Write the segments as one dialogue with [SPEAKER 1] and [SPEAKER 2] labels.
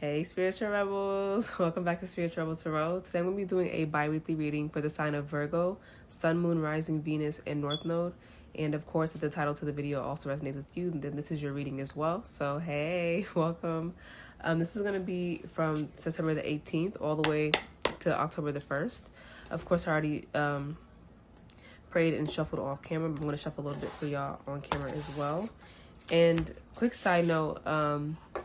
[SPEAKER 1] Hey spiritual rebels, welcome back to Spiritual Rebel Tarot. Today I'm going to be doing a bi-weekly reading for the sign of Virgo, Sun, Moon, Rising, Venus, and North Node. And of course, if the title to the video also resonates with you, then this is your reading as well. So hey, welcome. This is going to be from September the 18th all the way to October the 1st. Of course, I already prayed and shuffled off camera, but I'm going to shuffle a little bit for y'all on camera as well. And quick side note,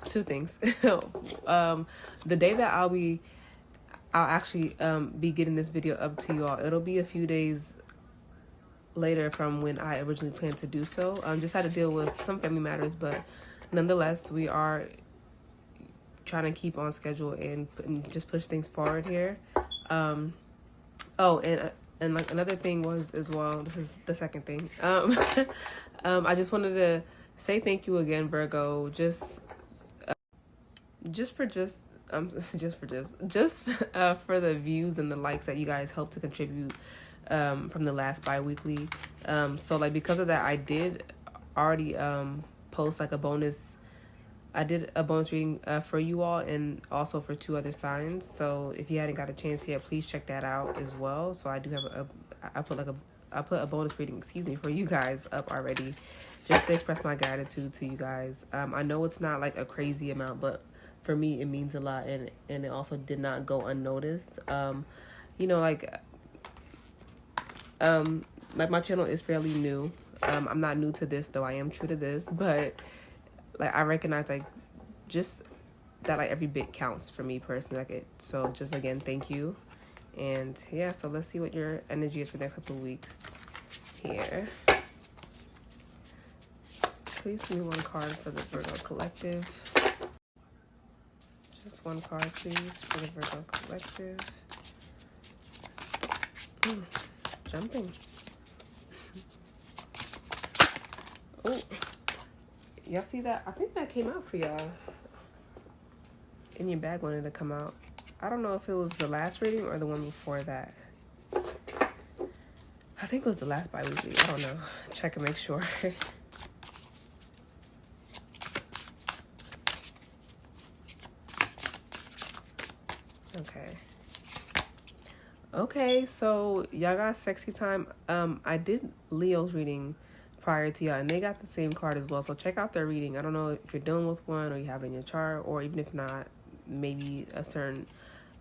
[SPEAKER 1] two things. The day that I'll actually be getting this video up to y'all, it'll be a few days later from when I originally planned to do so. Just had to deal with some family matters, but nonetheless, we are trying to keep on schedule and just push things forward here. And like another thing was as well, this is the second thing. I just wanted to say thank you again, Virgo, just for the views and the likes that you guys helped to contribute from the last bi-weekly. So like because of that, I did already post like a bonus. I did a bonus reading for you all and also for 2 other signs. So if you hadn't got a chance yet, please check that out as well. So I do have I put a bonus reading, for you guys up already, just to express my gratitude to you guys. I know it's not like a crazy amount, but for me it means a lot, and it also did not go unnoticed. Like my channel is fairly new. I'm not new to this though. I am true to this, but like I recognize like just that like every bit counts for me personally. So just again, thank you. And yeah, so let's see what your energy is for the next couple of weeks here. Please give me one card for the Virgo collective. Just one card, please, for the Virgo collective. Jumping. Oh, y'all see that? I think that came out for y'all. In your bag wanted to come out. I don't know if it was the last reading or the one before that. I think it was the last bi-weekly. I don't know. Check and make sure. Okay, so y'all got sexy time. I did Leo's reading prior to y'all, and they got the same card as well. So check out their reading. I don't know if you're dealing with one or you have it in your chart, or even if not, maybe a certain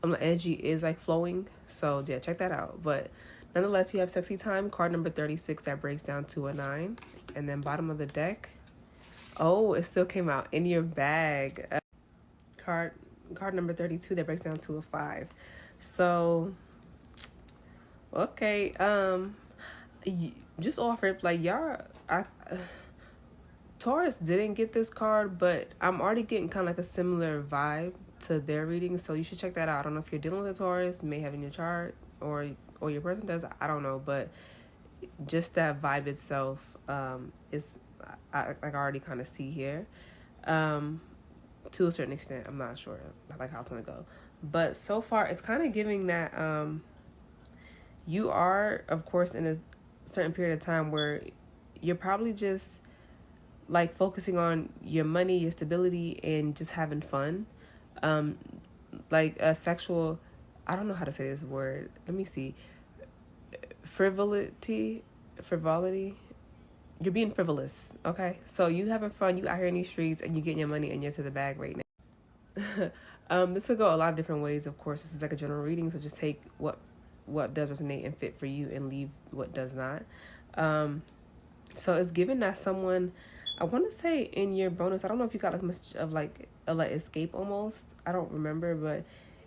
[SPEAKER 1] energy is like flowing. So yeah, check that out. But nonetheless, you have sexy time, card number 36 that breaks down to a 9, and then bottom of the deck. Oh, it still came out in your bag. Card number 32 that breaks down to a 5. So okay, just off rip, like y'all, Taurus didn't get this card, but I'm already getting kind of like a similar vibe to their reading, so you should check that out. I don't know if you're dealing with a Taurus, you may have in your chart, or your person does, I don't know, but just that vibe itself is I already kind of see here, to a certain extent. I'm not sure like how it's gonna go, but so far it's kind of giving that you are, of course, in a certain period of time where you're probably just like focusing on your money, your stability, and just having fun. Like a sexual, I don't know how to say this word. Let me see. Frivolity. You're being frivolous, okay? So you having fun, you out here in these streets, and you getting your money, and you're to the bag right now. This will go a lot of different ways, of course. This is like a general reading, so just take what does resonate and fit for you and leave what does not. So it's given that someone, I want to say in your bonus, I don't know if you got like much of like a like escape almost, I don't remember, but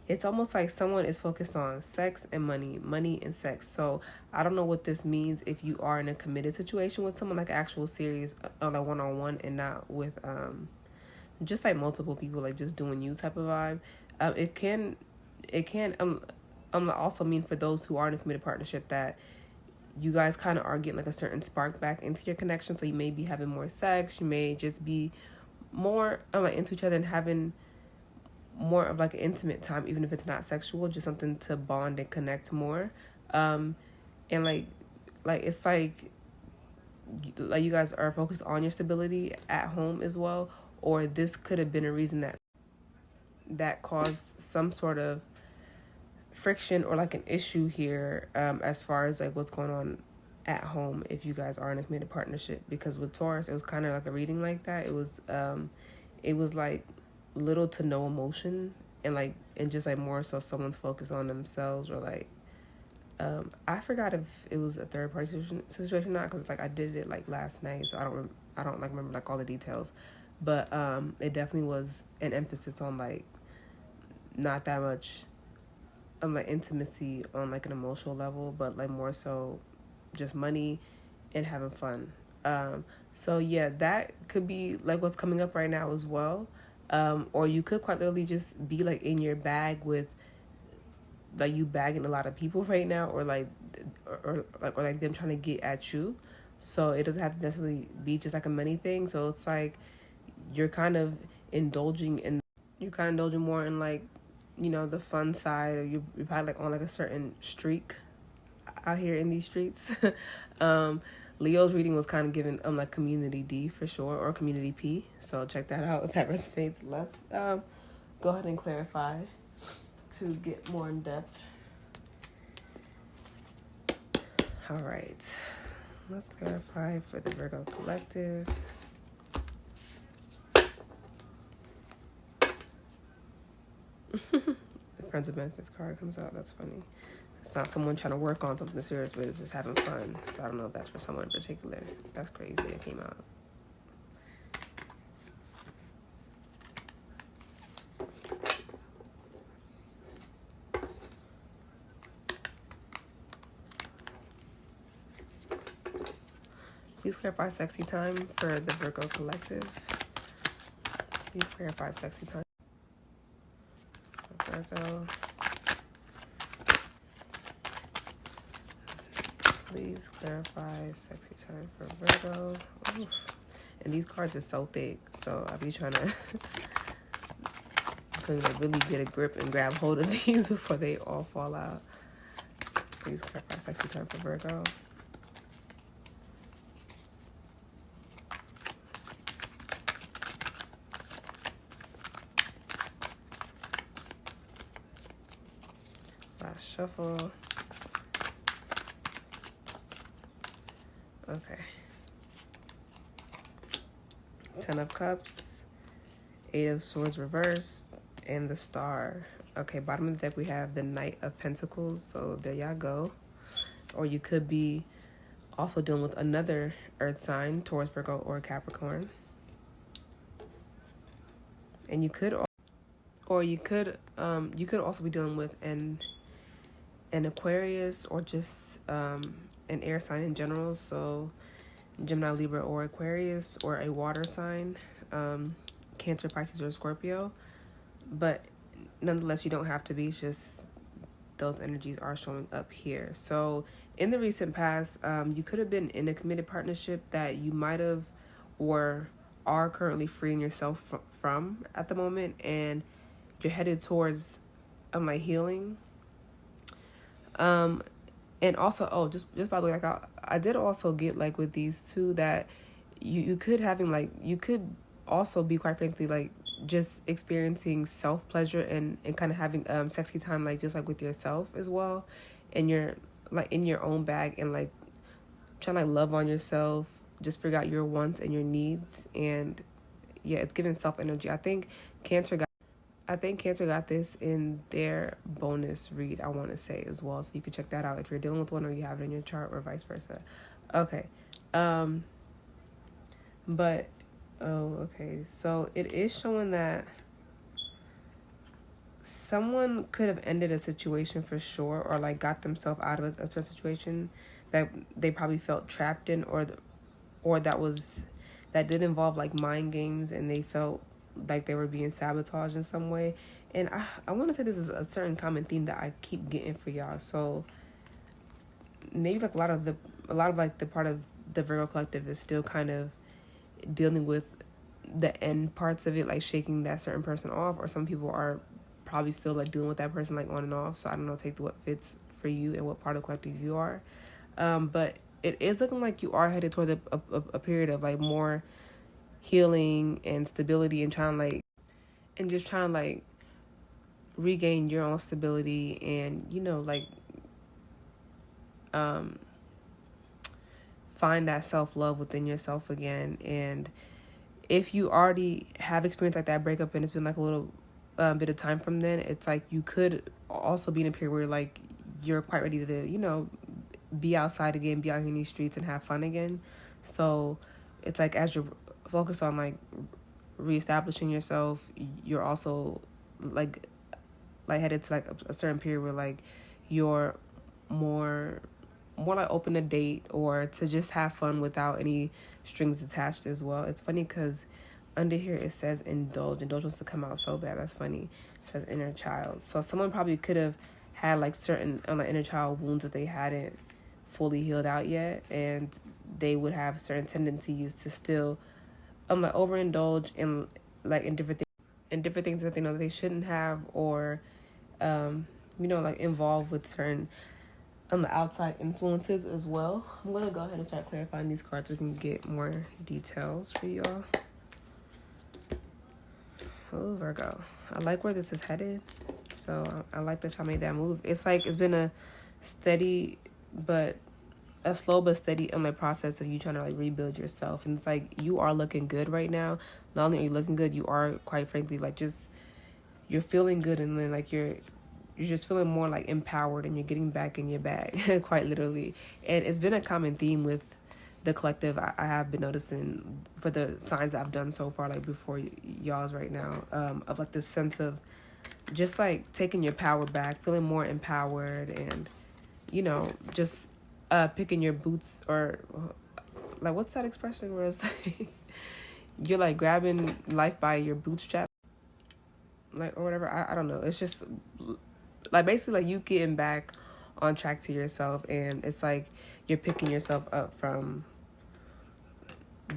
[SPEAKER 1] it's almost like someone is focused on sex and money and sex. So I don't know what this means if you are in a committed situation with someone, like actual serious on a one-on-one, and not with just like multiple people, like just doing you type of vibe. It can also mean for those who are in a committed partnership that you guys kind of are getting like a certain spark back into your connection. So you may be having more sex, you may just be more like into each other and having more of like an intimate time, even if it's not sexual, just something to bond and connect more. And like it's like you guys are focused on your stability at home as well, or this could have been a reason that that caused some sort of friction or like an issue here, as far as like what's going on at home if you guys are in a committed partnership. Because with Taurus, it was kind of like a reading like that. It was like little to no emotion, and just like more so someone's focused on themselves, or like I forgot if it was a third party situation or not, because like I did it like last night, so I don't like remember like all the details, but it definitely was an emphasis on like not that much like intimacy on like an emotional level, but like more so just money and having fun. So yeah, that could be like what's coming up right now as well. Or you could quite literally just be like in your bag with like you bagging a lot of people right now, or like them trying to get at you. So it doesn't have to necessarily be just like a money thing. So it's like you're kind of indulging more in like, you know, the fun side, or you're probably like on like a certain streak out here in these streets. Leo's reading was kind of given like community D for sure, or community P. So check that out if that resonates. Let's go ahead and clarify to get more in depth. All right, let's clarify for the Virgo collective. The Friends of Benefits card comes out. That's funny. It's not someone trying to work on something serious, but it's just having fun. So I don't know if that's for someone in particular. That's crazy. It came out. Please clarify sexy time for the Virgo collective. Please clarify sexy time for Virgo. Please clarify sexy time for Virgo. Oof. And these cards are so thick, so I'll be trying to really get a grip and grab hold of these before they all fall out. Please clarify sexy time for Virgo. Last shuffle. Okay. 10 of Cups, 8 of Swords reversed, and the Star. Okay, bottom of the deck we have the Knight of Pentacles, so there y'all go. Or you could be also dealing with another earth sign, Taurus, Virgo, or Capricorn. And you could also be dealing with an Aquarius, or just an air sign in general, so Gemini, Libra, or Aquarius, or a water sign, Cancer, Pisces, or Scorpio. But nonetheless, you don't have to be. It's just those energies are showing up here. So in the recent past, you could have been in a committed partnership that you might have or are currently freeing yourself from at the moment, and you're headed towards like healing. And also, just by the way, like I did also get like with these two that you could also be, quite frankly, like just experiencing self pleasure and kind of having sexy time, like just like with yourself as well, and you're like in your own bag and like trying to like love on yourself, just figure out your wants and your needs. And yeah, it's giving self energy. I think Cancer got this in their bonus read, I want to say, as well. So you can check that out if you're dealing with one or you have it in your chart, or vice versa. Okay. Okay. So it is showing that someone could have ended a situation for sure, or like got themselves out of a certain situation that they probably felt trapped in, or that did involve like mind games, and they felt like they were being sabotaged in some way. And I want to say this is a certain common theme that I keep getting for y'all. So maybe like a lot of like the part of the Virgo collective is still kind of dealing with the end parts of it, like shaking that certain person off, or some people are probably still like dealing with that person like on and off. So I don't know, take what fits for you and what part of the collective you are. But it is looking like you are headed towards a period of like more healing and stability, and trying to regain your own stability and, you know, like find that self-love within yourself again. And if you already have experienced like that breakup and it's been like a little bit of time from then, it's like you could also be in a period where like you're quite ready to, you know, be outside again, be out in these streets and have fun again. So it's like as you're focused on like reestablishing yourself, you're also like headed to like a certain period where like you're more like open to date or to just have fun without any strings attached as well. It's funny because under here it says indulge. Indulge wants to come out so bad. That's funny. It says inner child. So someone probably could have had like certain like inner child wounds that they hadn't fully healed out yet, and they would have certain tendencies to still like overindulge in like in different things that they know that they shouldn't have, or you know, like involved with certain outside influences as well. I'm gonna go ahead and start clarifying these cards so we can get more details for y'all. Oh, Virgo, I like where this is headed. So I like that y'all made that move. It's like it's been a steady but a slow but steady process of you trying to like rebuild yourself. And it's like you are looking good right now. Not only are you looking good, you are quite frankly like just you're feeling good, and then like you're just feeling more like empowered and you're getting back in your bag quite literally. And it's been a common theme with the collective. I have been noticing for the signs I've done so far, like before y'all's right now, of like this sense of just like taking your power back, feeling more empowered, and you know, just picking your boots, or like what's that expression where it's like you're like grabbing life by your bootstrap, like, or whatever. I don't know. It's just like basically like you getting back on track to yourself, and it's like you're picking yourself up from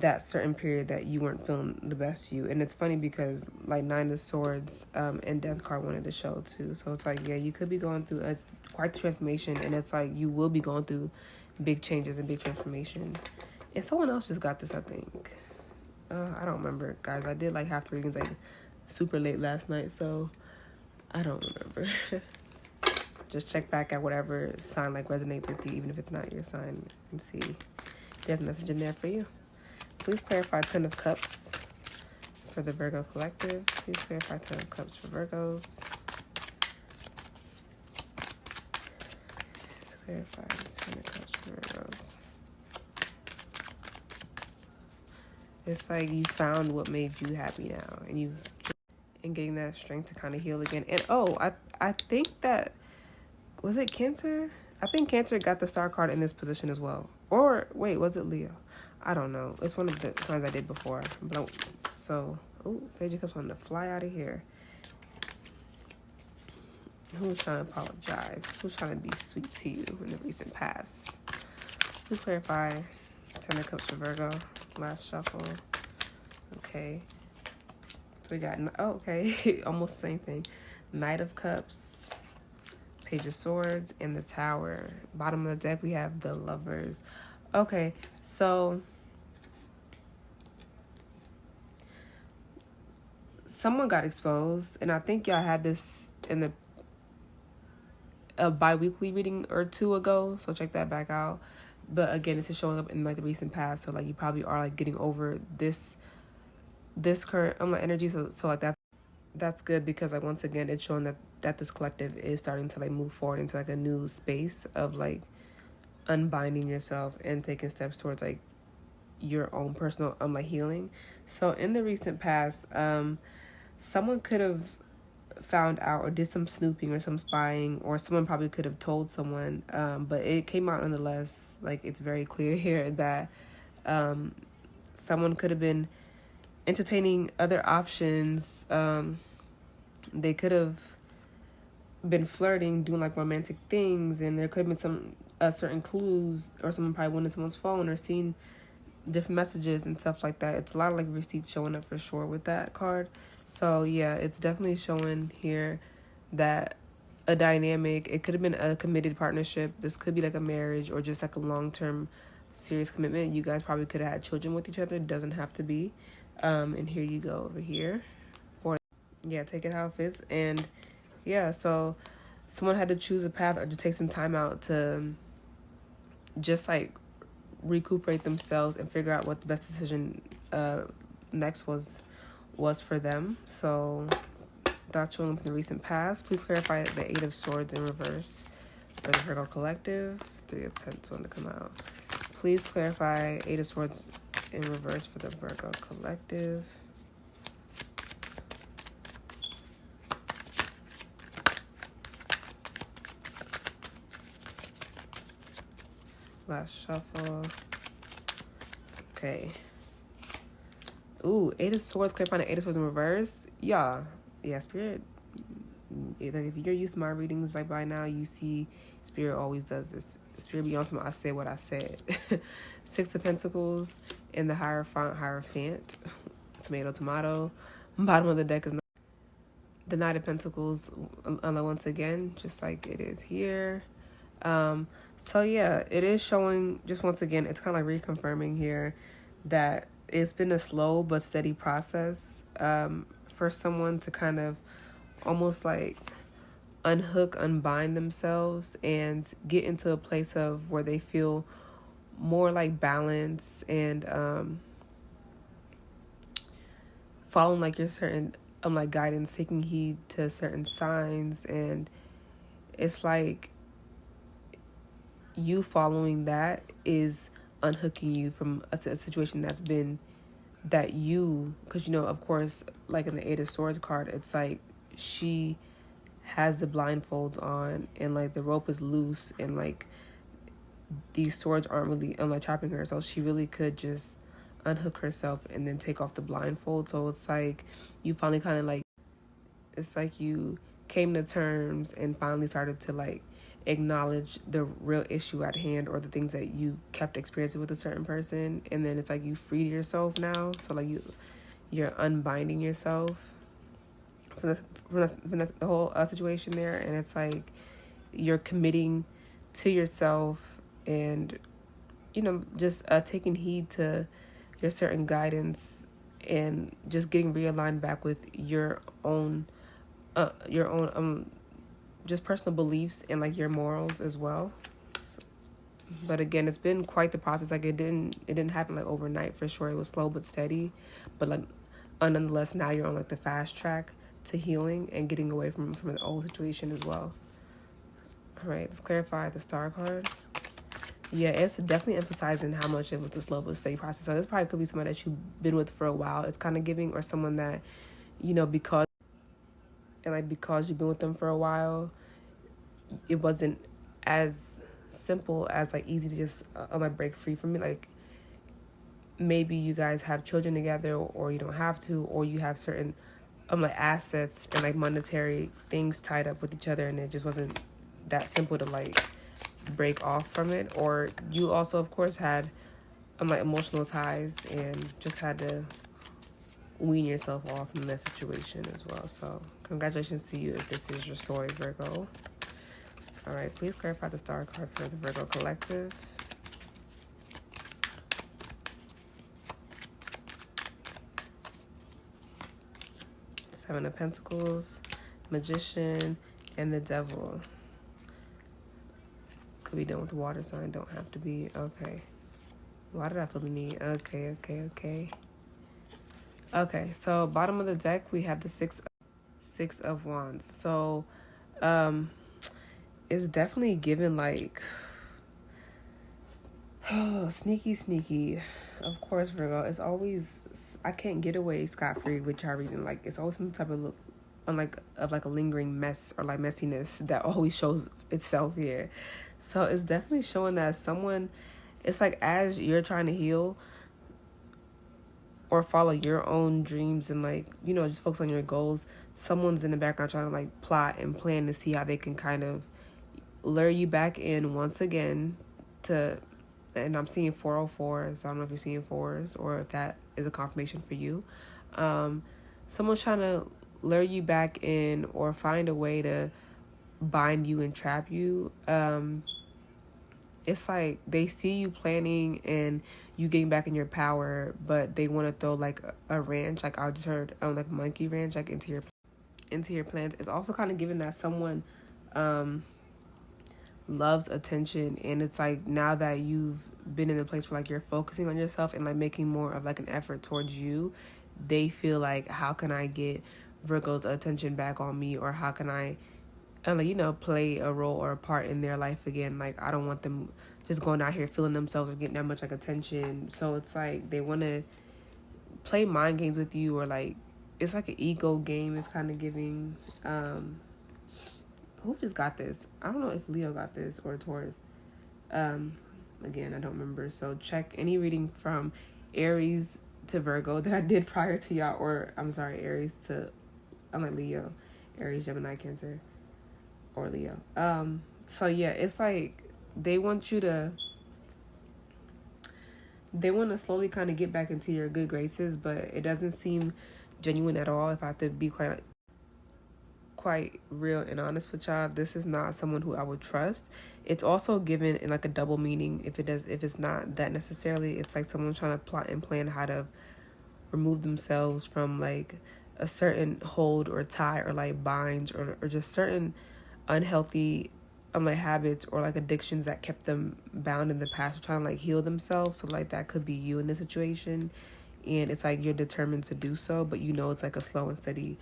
[SPEAKER 1] that certain period that you weren't feeling the best you. And it's funny because like Nine of Swords and Death card wanted to show too. So it's like, yeah, you could be going through quite the transformation, and it's like you will be going through big changes and big transformation. And someone else just got this, I think. I don't remember, guys. I did like half the readings like super late last night, so I don't remember. Just check back at whatever sign like resonates with you, even if it's not your sign, and see if there's a message in there for you. Please clarify 10 of Cups for the Virgo collective. Please clarify 10 of Cups for Virgos. Please clarify 10 of Cups for Virgos. It's like you found what made you happy now, and getting that strength to kind of heal again. And I think that, was it Cancer? I think Cancer got the Star card in this position as well. Or wait, was it Leo? I don't know. It's one of the signs I did before. But Page of Cups wanted to fly out of here. Who's trying to apologize? Who's trying to be sweet to you in the recent past? Please clarify 10 of Cups for Virgo. Last shuffle. Okay. So we got, okay, almost the same thing. Knight of Cups, Page of Swords, and the Tower. Bottom of the deck, we have the Lovers. Okay, so someone got exposed, and I think y'all had this in a bi-weekly reading or two ago, so check that back out. But again, this is showing up in like the recent past, so like you probably are like getting over this current energy, so like that's good, because like once again it's showing that this collective is starting to like move forward into like a new space of like unbinding yourself and taking steps towards like your own personal like healing. So in the recent past, someone could have found out or did some snooping or some spying, or someone probably could have told someone, but it came out nonetheless. Like it's very clear here that someone could have been entertaining other options. They could have been flirting, doing like romantic things, and there could have been some certain clues, or someone probably went in someone's phone or seen different messages and stuff like that. It's a lot of like receipts showing up for sure with that card. So yeah, it's definitely showing here that a dynamic, it could have been a committed partnership. This could be like a marriage or just like a long-term serious commitment. You guys probably could have had children with each other. It doesn't have to be. And here you go over here. Or yeah, take it how it fits. And yeah, so someone had to choose a path or just take some time out to just like recuperate themselves and figure out what the best decision next was for them. So that's showing up in the recent past. Please clarify the Eight of Swords in reverse for the Virgo collective. Three of Pentacles to come out. Please clarify Eight of Swords in reverse for the Virgo collective. Last shuffle. Okay. Ooh, Eight of Swords, clarifying the Eight of Swords in reverse. Yeah, Spirit. Like if you're used to my readings, like by now, you see Spirit always does this. Spirit be on some, I said what I said. Six of Pentacles in the Hierophant. Tomato. Bottom of the deck is the Knight of Pentacles. Once again, just like it is here. So yeah, it is showing, just once again, it's kind of like reconfirming here that it's been a slow but steady process for someone to kind of almost like unbind themselves and get into a place of where they feel more like balance and following like your certain like guidance, taking heed to certain signs, and it's like you following that is unhooking you from a situation that's been that you, because you know, of course, like in the Eight of Swords card, it's like she has the blindfolds on and like the rope is loose and like these swords aren't really like trapping her, so she really could just unhook herself and then take off the blindfold. So it's like you finally kind of like, it's like you came to terms and finally started to like acknowledge the real issue at hand or the things that you kept experiencing with a certain person, and then it's like you freed yourself now. So like you're unbinding yourself from the whole situation there, and it's like you're committing to yourself and, you know, just taking heed to your certain guidance and just getting realigned back with your own just personal beliefs and like your morals as well. But again, it's been quite the process. Like it didn't happen like overnight for sure. It was slow but steady, but like nonetheless, now you're on like the fast track to healing and getting away from the old situation as well. All right, let's clarify the Star card. Yeah, it's definitely emphasizing how much it was a slow but steady process. So this probably could be someone that you've been with for a while. It's kind of giving, or someone that, you know, because you've been with them for a while, it wasn't as simple as like easy to just like break free from it. Like maybe you guys have children together, or you don't have to, or you have certain like assets and like monetary things tied up with each other, and it just wasn't that simple to like break off from it. Or you also of course had like emotional ties and just had to wean yourself off from that situation as well. So congratulations to you if this is your story, Virgo. All right, please clarify the Star card for the Virgo collective. Seven of Pentacles, Magician, and the Devil. Could be done with the water sign, don't have to be. Okay. Why did I feel the need? Okay. Okay, so bottom of the deck, we have the Six of Wands. So, it's definitely given like, oh, sneaky. Of course, Virgo, it's always, I can't get away scot-free with y'all reading. Like, it's always some type of a lingering mess or like messiness that always shows itself here. So it's definitely showing that someone, it's like as you're trying to heal or follow your own dreams and like, you know, just focus on your goals, someone's in the background trying to like plot and plan to see how they can kind of lure you back in once again to, and I'm seeing 404, so I don't know if you're seeing fours or if that is a confirmation for you. Someone's trying to lure you back in or find a way to bind you and trap you. It's like they see you planning and you getting back in your power, but they want to throw like a wrench, like I just heard, like monkey wrench, like into your. into your plans. It's also kind of given that someone loves attention, and it's like now that you've been in a place where like you're focusing on yourself and like making more of like an effort towards you, they feel like, how can I get Virgo's attention back on me, or how can I like, play a role or a part in their life again. Like, I don't want them just going out here feeling themselves or getting that much like attention. So it's like they want to play mind games with you, or like it's like an ego game. It's kind of giving who just got this? I don't know if Leo got this or Taurus. Again, I don't remember. So check any reading from Aries to Virgo that I did prior to y'all, or I'm sorry, Aries to Leo, Aries, Gemini, Cancer, or Leo. So yeah, it's like they want to slowly kind of get back into your good graces, but it doesn't seem genuine at all. If I have to be quite real and honest with y'all, this is not someone who I would trust. It's also given in like a double meaning. If it's not that necessarily, it's like someone trying to plot and plan how to remove themselves from like a certain hold or tie or like binds or just certain unhealthy like habits or like addictions that kept them bound in the past, or trying to like heal themselves. So like that could be you in this situation, and it's like you're determined to do so, but it's like a slow and steady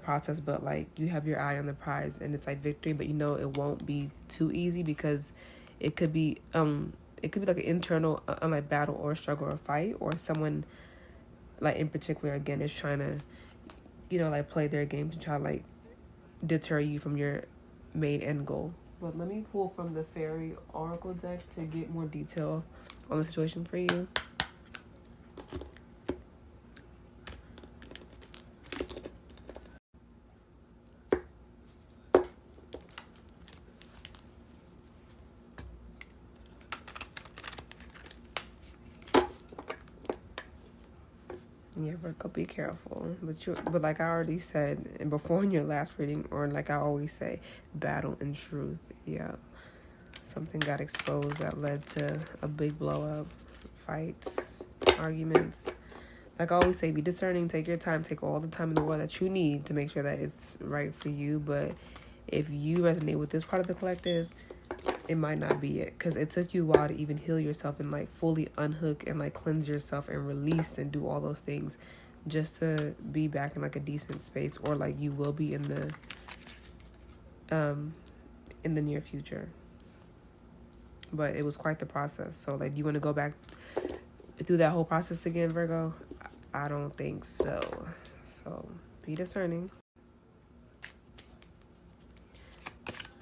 [SPEAKER 1] process, but like you have your eye on the prize, and it's like victory, but it won't be too easy, because it could be like an internal like battle or struggle or fight, or someone like in particular again is trying to like play their game to try to like deter you from your main end goal. But let me pull from the Fairy Oracle deck to get more detail on the situation for you. Yeah, Virgo, be careful. But like I already said, and before in your last reading, or like I always say, battle and truth. Yeah, something got exposed that led to a big blow up, fights, arguments. Like I always say, be discerning. Take your time. Take all the time in the world that you need to make sure that it's right for you. But if you resonate with this part of the collective, it might not be it, because it took you a while to even heal yourself and like fully unhook and like cleanse yourself and release and do all those things just to be back in like a decent space, or like you will be in the near future. But it was quite the process. So like, do you want to go back through that whole process again, Virgo? I don't think so. So be discerning.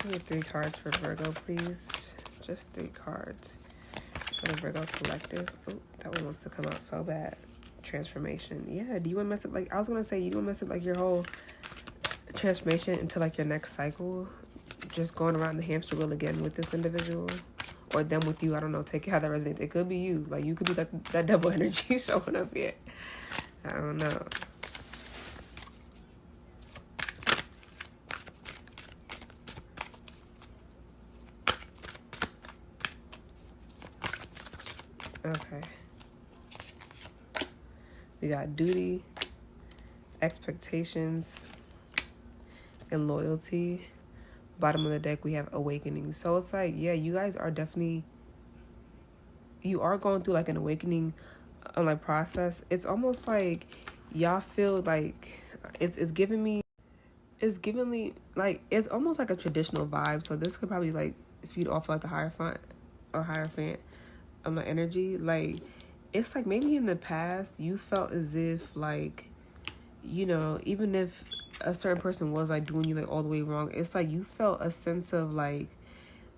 [SPEAKER 1] I need 3 cards for Virgo, please. Just 3 cards for the Virgo collective. Oh, that one wants to come out so bad. Transformation. Yeah, do you want to mess up, like, I was going to say, you don't mess up, like, your whole transformation into, like, your next cycle? Just going around the hamster wheel again with this individual? Or them with you? I don't know. Take it how that resonates. It could be you. Like, you could be, like, that devil energy showing up here. I don't know. Okay. We got duty, expectations, and loyalty. Bottom of the deck, we have awakening. So it's like, yeah, you guys are definitely, you are going through like an awakening like process. It's almost like y'all feel like it's giving me like, it's almost like a traditional vibe. So this could probably like feed off like the Hierophant energy. Like, it's like maybe in the past you felt as if like, even if a certain person was like doing you like all the way wrong, it's like you felt a sense of like,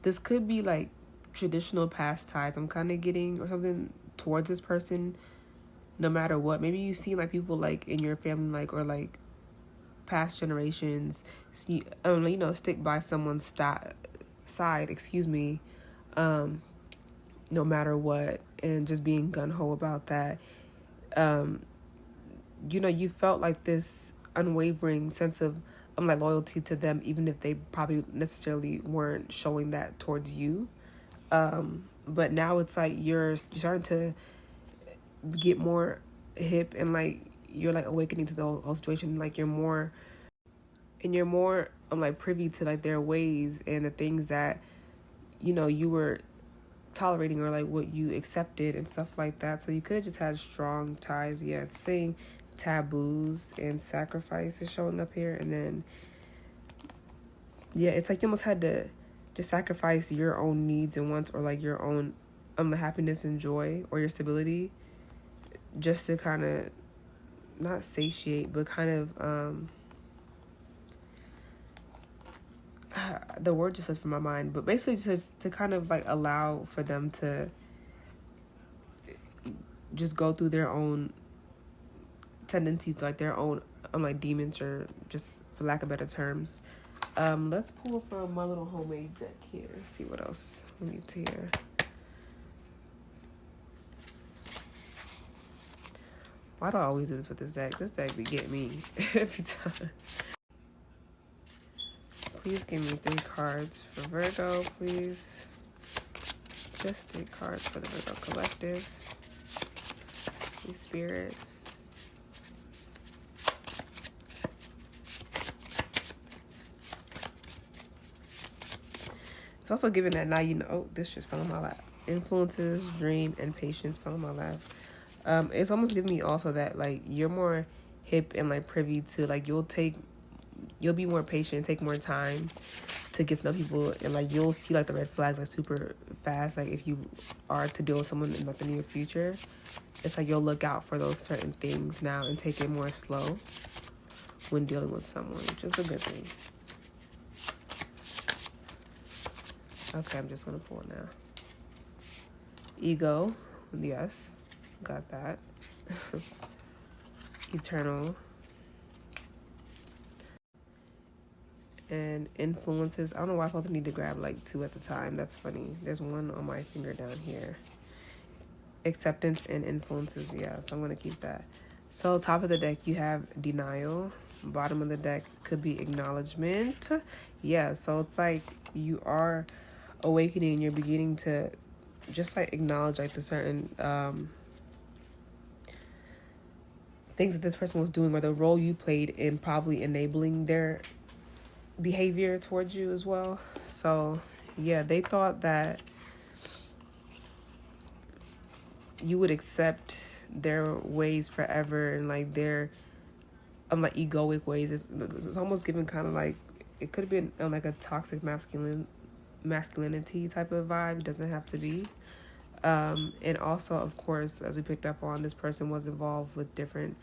[SPEAKER 1] this could be like traditional past ties I'm kind of getting, or something towards this person, no matter what. Maybe you see like people like in your family, like, or like past generations, stick by someone's side, no matter what, and just being gung-ho about that. You felt like this unwavering sense of like loyalty to them, even if they probably necessarily weren't showing that towards you. But now it's like you're starting to get more hip, and like you're like awakening to the whole situation. Like you're more and you're more like privy to like their ways and the things that, you know, you were tolerating, or like what you accepted and stuff like that. So you could have just had strong ties. Yeah, it's saying taboos and sacrifice is showing up here. And then yeah, it's like you almost had to just sacrifice your own needs and wants, or like your own happiness and joy, or your stability, just to kind of not satiate, but kind of the word just slipped from my mind, but basically just to kind of like allow for them to just go through their own tendencies, like their own like demons, or just for lack of better terms. Let's pull from my little homemade deck here, see what else we need to hear. Why do I always do this with this deck? This deck be getting me every time. Please give me 3 cards for Virgo, please. Just 3 cards for the Virgo collective. Please, Spirit. It's also given that now you know, oh, this just fell in my lap. Influences, dream, and patience fell in my lap. It's almost giving me also that like you're more hip and like privy to like you'll be more patient, take more time to get to know people, and like you'll see like the red flags like super fast. Like if you are to deal with someone in like the near future, it's like you'll look out for those certain things now and take it more slow when dealing with someone, which is a good thing. Okay, I'm just gonna pull now. Ego, yes, got that. Eternal. And influences. I don't know why I felt the need to grab like 2 at the time. That's funny. There's one on my finger down here. Acceptance and influences. Yeah, so I'm going to keep that. So top of the deck, you have denial. Bottom of the deck could be acknowledgement. Yeah, so it's like you are awakening. You're beginning to just like acknowledge like the certain things that this person was doing, or the role you played in probably enabling their behavior towards you as well. So yeah, they thought that you would accept their ways forever, and like their like egoic ways. It's almost given kind of like it could have been like a toxic masculinity type of vibe. It doesn't have to be. And also, of course, as we picked up on, this person was involved with different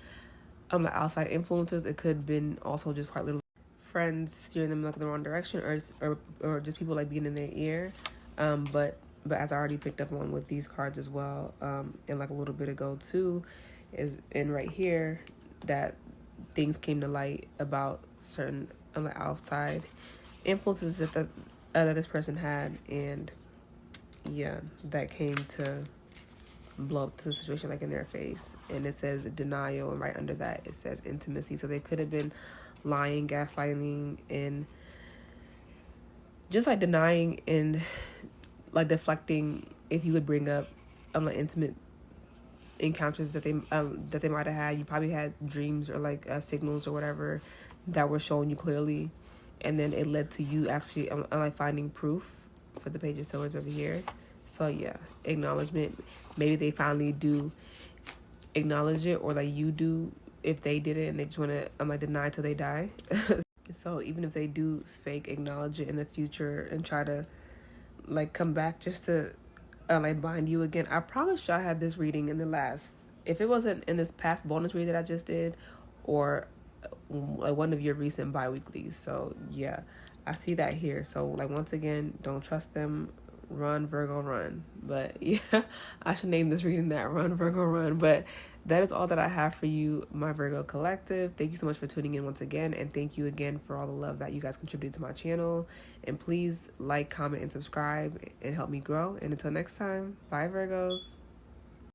[SPEAKER 1] outside influences. It could have been also just quite little friends steering them like in the wrong direction, or just people like being in their ear. But as I already picked up on with these cards as well, and like a little bit ago too, is in right here that things came to light about certain outside influences that this person had, and yeah, that came to blow up the situation like in their face. And it says denial, and right under that it says intimacy. So they could have been lying, gaslighting, and just like denying and like deflecting if you would bring up like intimate encounters that they might have had. You probably had dreams or like signals or whatever that were showing you clearly, and then it led to you actually like finding proof for the Page of Swords over here. So yeah, acknowledgement. Maybe they finally do acknowledge it, or like you do if they did it, and they just want to like deny till they die. So even if they do fake acknowledge it in the future and try to like come back just to like bind you again. I promise y'all had this reading in the last, if it wasn't in this past bonus read that I just did, or like one of your recent bi-weeklies. So yeah, I see that here. So like once again, don't trust them. Run, Virgo, run. But yeah, I should name this reading that, Run, Virgo, run. But that is all that I have for you, my Virgo collective. Thank you so much for tuning in once again, and thank you again for all the love that you guys contributed to my channel. And please like, comment, and subscribe and help me grow. And until next time, bye Virgos.